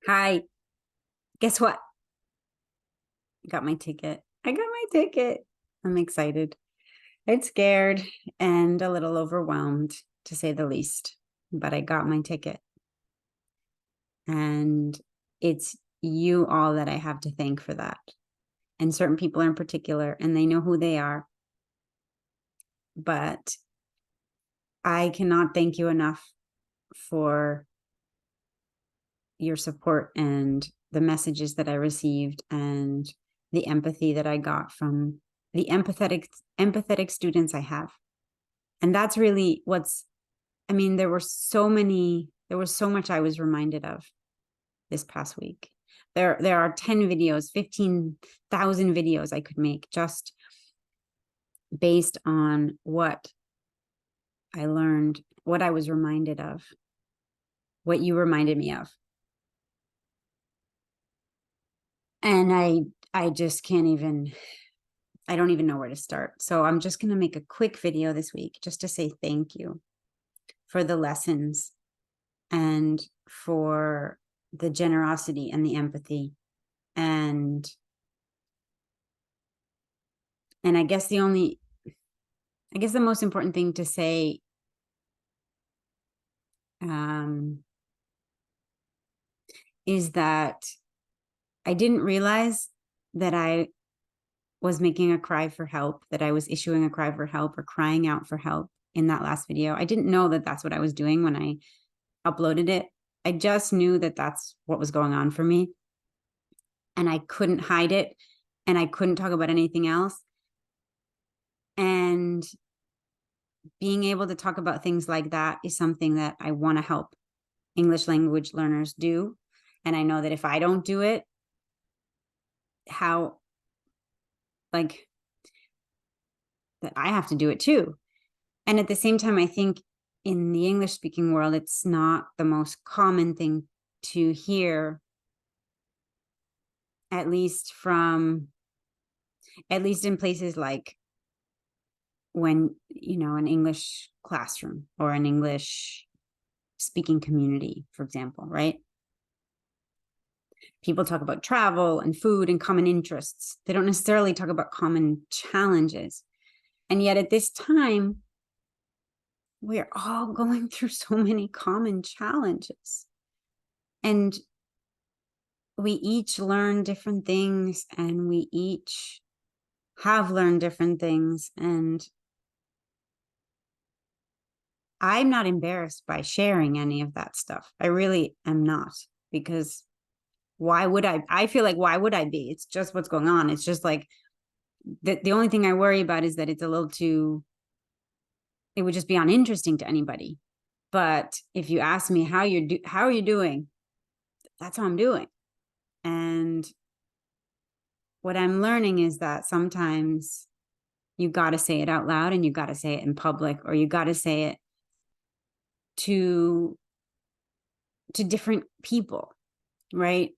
Hi, guess what? I got my ticket. I got my ticket. I'm excited. I'm scared and a little overwhelmed, to say the least, but I got my ticket. And it's you all that I have to thank for that. And certain people in particular, and they know who they are. But I cannot thank you enough for your support and the messages that I received and the empathy that I got from the empathetic students I have. And that's really there was so much I was reminded of this past week. There are 10 videos, 15,000 videos I could make just based on what I learned, what I was reminded of, what you reminded me of. And I just can't even, I don't even know where to start. So I'm just going to make a quick video this week just to say thank you for the lessons and for the generosity and the empathy. And I guess the most important thing to say is that I didn't realize that I was making a cry for help, that I was issuing a cry for help or crying out for help in that last video. I didn't know that that's what I was doing when I uploaded it. I just knew that that's what was going on for me. And I couldn't hide it. And I couldn't talk about anything else. And being able to talk about things like that is something that I want to help English language learners do. And I know that if I don't do it, how, like, that I have to do it too. And at the same time, I think in the English speaking world, it's not the most common thing to hear, at least in places like when, an English classroom or an English speaking community, for example, right? People talk about travel and food and common interests. They don't necessarily talk about common challenges. And yet at this time, we're all going through so many common challenges. And we each learn different things, and we each have learned different things. And I'm not embarrassed by sharing any of that stuff. I really am not, because why would I? I feel like, why would I be? It's just what's going on. It's just like the only thing I worry about is that it's a little too, it would just be uninteresting to anybody. But if you ask me how are you doing, that's how I'm doing. And what I'm learning is that sometimes you got to say it out loud, and you got to say it in public, or you got to say it to different people, right?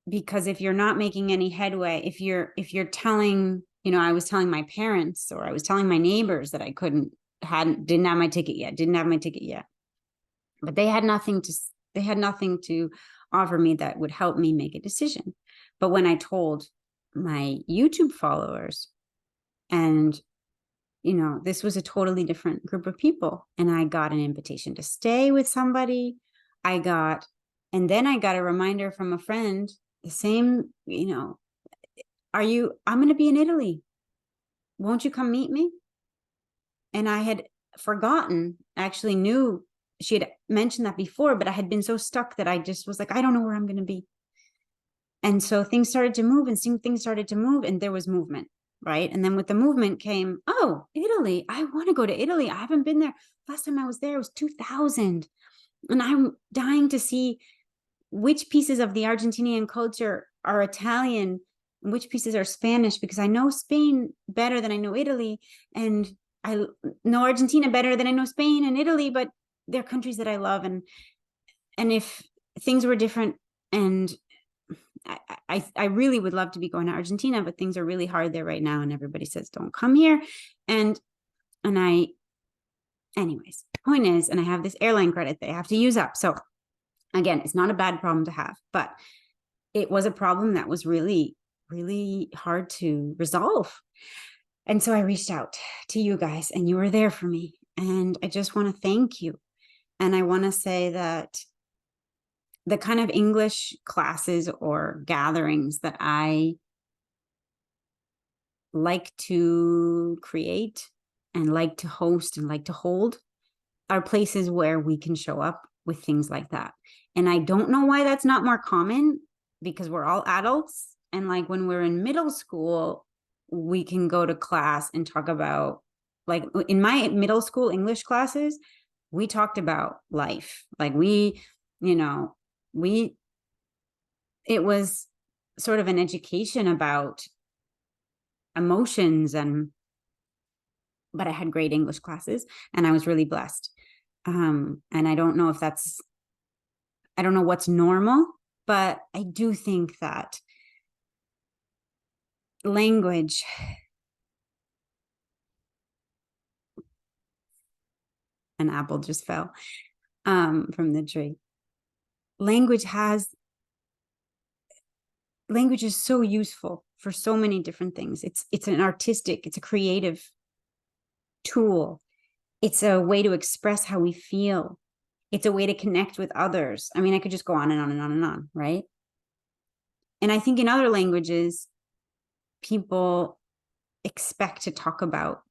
Because if you're not making any headway, if you're telling, I was telling my parents, or I was telling my neighbors that I didn't have my ticket yet, but they had nothing to offer me that would help me make a decision. But when I told my YouTube followers, and this was a totally different group of people, and I got an invitation to stay with somebody, and then I got a reminder from a friend, the same, I'm going to be in Italy. Won't you come meet me? And I had forgotten, actually knew she had mentioned that before, but I had been so stuck that I just was like, I don't know where I'm going to be. And so things started to move, and there was movement, right? And then with the movement came, oh, Italy. I want to go to Italy. I haven't been there. Last time I was there was 2000. And I'm dying to see which pieces of the Argentinian culture are Italian and which pieces are Spanish, because I know Spain better than I know Italy. And I know Argentina better than I know Spain and Italy, but they're countries that I love. And if things were different, and I really would love to be going to Argentina, but things are really hard there right now, and everybody says don't come here. And anyways, point is, and I have this airline credit that I have to use up. So Again, it's not a bad problem to have, but it was a problem that was really, really hard to resolve. And so I reached out to you guys, and you were there for me. And I just want to thank you. And I want to say that the kind of English classes or gatherings that I like to create and like to host and like to hold are places where we can show up with things like that. And I don't know why that's not more common, because we're all adults. And like when we're in middle school, we can go to class and talk about, like in my middle school English classes, we talked about life. Like we, you know, we, it was sort of an education about emotions, and but I had great English classes and I was really blessed. And I don't know if that's, I don't know what's normal, but I do think that language, an apple just fell from the tree. Language is so useful for so many different things. It's an artistic, it's a creative tool. It's a way to express how we feel. It's a way to connect with others. I mean, I could just go on and on and on and on, right? And I think in other languages, people expect to talk about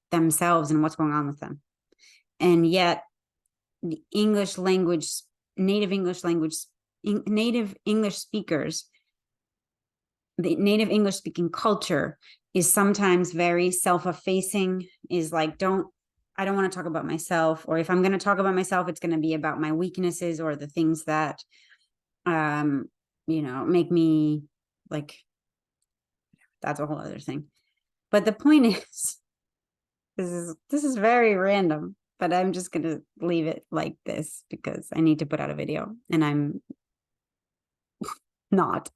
themselves and what's going on with them. And yet the English language, native English language, native English speakers, the native English speaking culture is sometimes very self-effacing, is like, I don't want to talk about myself, or if I'm going to talk about myself, it's going to be about my weaknesses or the things that, make me like, that's a whole other thing. But the point is, this is very random, but I'm just going to leave it like this because I need to put out a video and I'm not.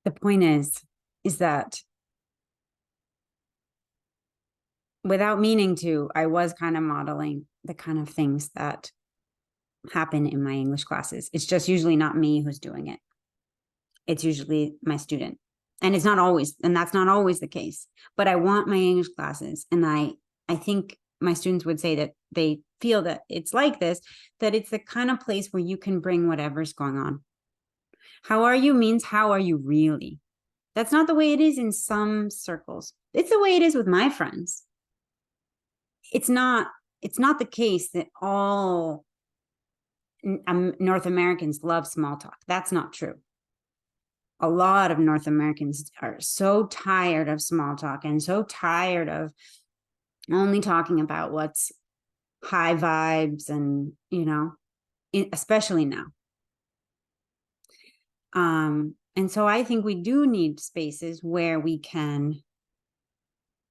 The point is that without meaning to, I was kind of modeling the kind of things that happen in my English classes. It's just usually not me who's doing it. It's usually my student. And it's not always, and that's not always the case. But I want my English classes, and I think my students would say that they feel that it's like this, that it's the kind of place where you can bring whatever's going on. How are you means how are you really? That's not the way it is in some circles. It's the way it is with my friends. It's not the case that all North Americans love small talk. That's not true. A lot of North Americans are so tired of small talk and so tired of only talking about what's high vibes and, especially now. And so I think we do need spaces where we can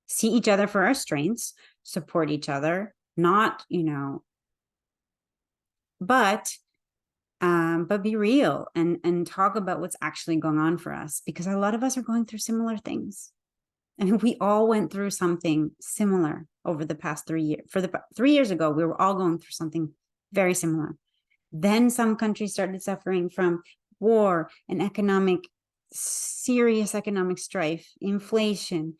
see each other for our strengths, support each other, not, but be real and talk about what's actually going on for us, because a lot of us are going through similar things. I mean, we all went through something similar over the past 3 years. 3 years ago, we were all going through something very similar. Then some countries started suffering from war and serious economic strife, inflation.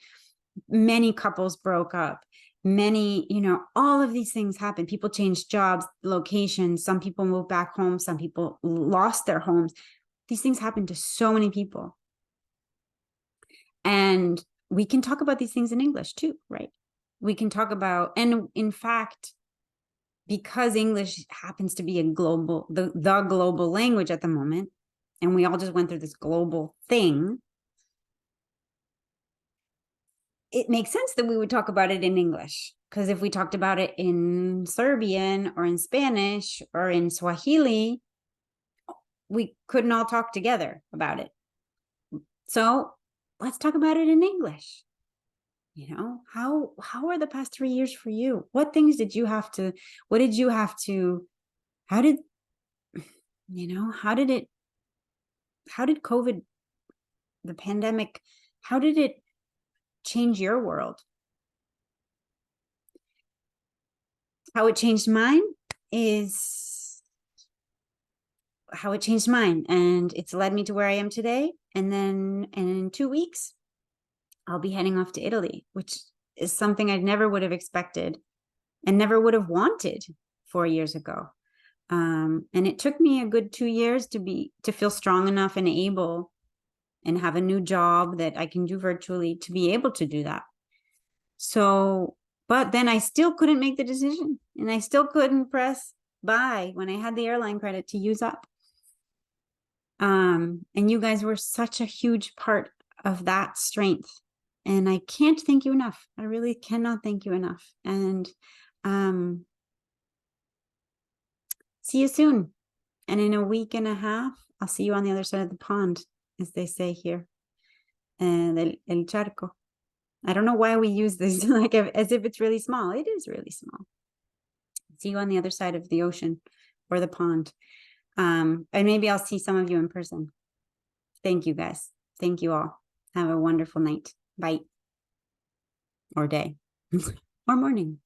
Many couples broke up. Many, all of these things happened. People changed jobs, locations. Some people moved back home. Some people lost their homes. These things happened to so many people. And we can talk about these things in English too, right? We can talk about, and in fact, because English happens to be the global language at the moment, and we all just went through this global thing, it makes sense that we would talk about it in English. Because if we talked about it in Serbian or in Spanish or in Swahili, we couldn't all talk together about it. So let's talk about it in English. How are the past 3 years for you? What things did you have to, how did COVID, the pandemic, how did it change your world? How it changed mine? is how it changed mine, and it's led me to where I am today. And then in 2 weeks, I'll be heading off to Italy, which is something I never would have expected and never would have wanted 4 years ago. And it took me a good 2 years to feel strong enough and able and have a new job that I can do virtually to be able to do that. So, but then I still couldn't make the decision, and I still couldn't press buy when I had the airline credit to use up. And you guys were such a huge part of that strength. And I can't thank you enough. I really cannot thank you enough. And see you soon. And in a week and a half, I'll see you on the other side of the pond, as they say here. And el charco. I don't know why we use this like as if it's really small. It is really small. See you on the other side of the ocean or the pond. And maybe I'll see some of you in person. Thank you, guys. Thank you all. Have a wonderful night. Bye. Or day. Or morning.